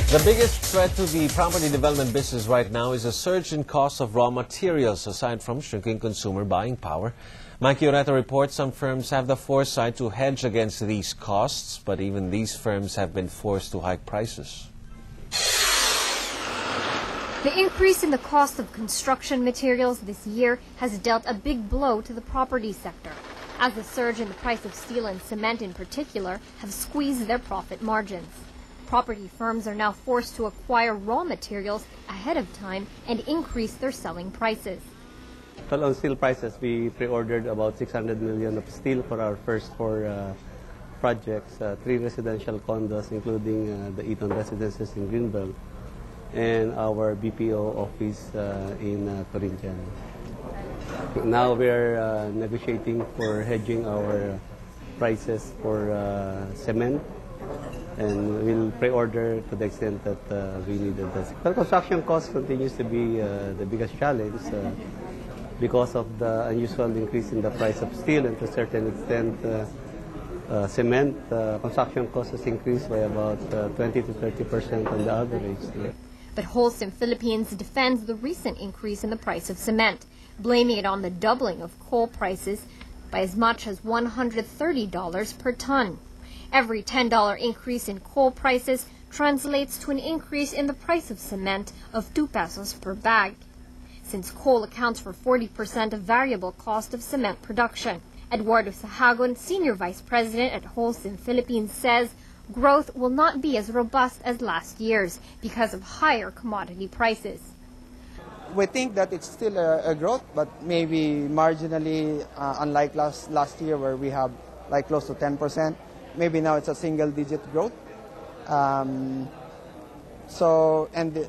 The biggest threat to the property development business right now is a surge in cost of raw materials, aside from shrinking consumer buying power. Mike Ureta reports some firms have the foresight to hedge against these costs, but even these firms have been forced to hike prices. The increase in the cost of construction materials this year has dealt a big blow to the property sector, as the surge in the price of steel and cement in particular have squeezed their profit margins. Property firms are now forced to acquire raw materials ahead of time and increase their selling prices. Well, on steel prices, we pre-ordered about 600 million of steel for our first four projects, 3 residential condos, including the Eton residences in Greenbelt, and our BPO office in Corinthian. Now we're negotiating for hedging our prices for cement, and we'll pre-order to the extent that we needed this. Well, construction cost continues to be the biggest challenge because of the unusual increase in the price of steel, and to a certain extent cement. Construction cost has increased by about 20 to 30% on the average. But Holcim Philippines defends the recent increase in the price of cement, blaming it on the doubling of coal prices by as much as $130 per ton. Every $10 increase in coal prices translates to an increase in the price of cement of 2 pesos per bag, since coal accounts for 40% of variable cost of cement production. Eduardo Sahagon, Senior Vice President at Holcim Philippines, says growth will not be as robust as last year's because of higher commodity prices. We think that it's still a growth, but maybe marginally, unlike last year where we have like close to 10%. Maybe now it's a single-digit growth. And the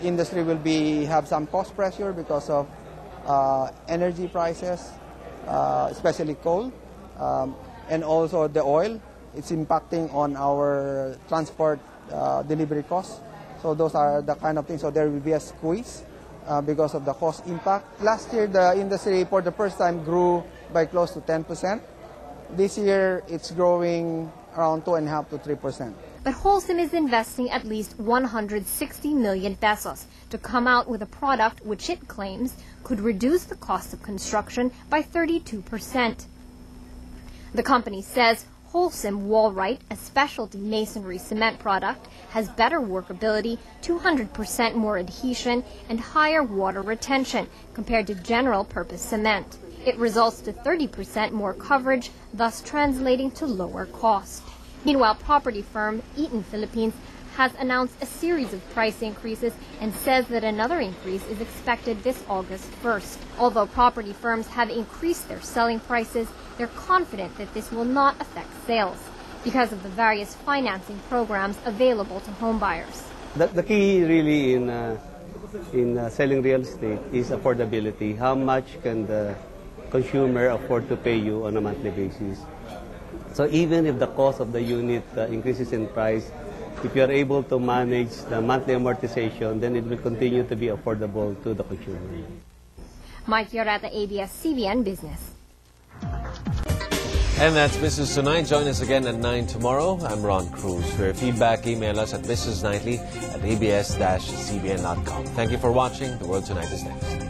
industry will have some cost pressure because of energy prices, especially coal, and also the oil. It's impacting on our transport delivery costs. So those are the kind of things. So there will be a squeeze because of the cost impact. Last year, the industry for the first time grew by close to 10%. This year, it's growing around 2.5% to 3%. But Holcim is investing at least 160 million pesos to come out with a product which it claims could reduce the cost of construction by 32%. The company says Holcim Wallrite, a specialty masonry cement product, has better workability, 200% more adhesion, and higher water retention compared to general-purpose cement. It results to 30% more coverage, thus translating to lower cost. Meanwhile, property firm Eton Philippines has announced a series of price increases and says that another increase is expected this August 1st. Although property firms have increased their selling prices, they're confident that this will not affect sales because of the various financing programs available to homebuyers. The key really in selling real estate is affordability. How much can the consumer afford to pay you on a monthly basis? So even if the cost of the unit increases in price, if you are able to manage the monthly amortization, then it will continue to be affordable to the consumer. Mike Ureta, ABS-CBN Business. And that's Business Tonight. Join us again at 9 tomorrow. I'm Ron Cruz. For your feedback, email us at businessnightly@abs-cbn.com. Thank you for watching. The World Tonight is next.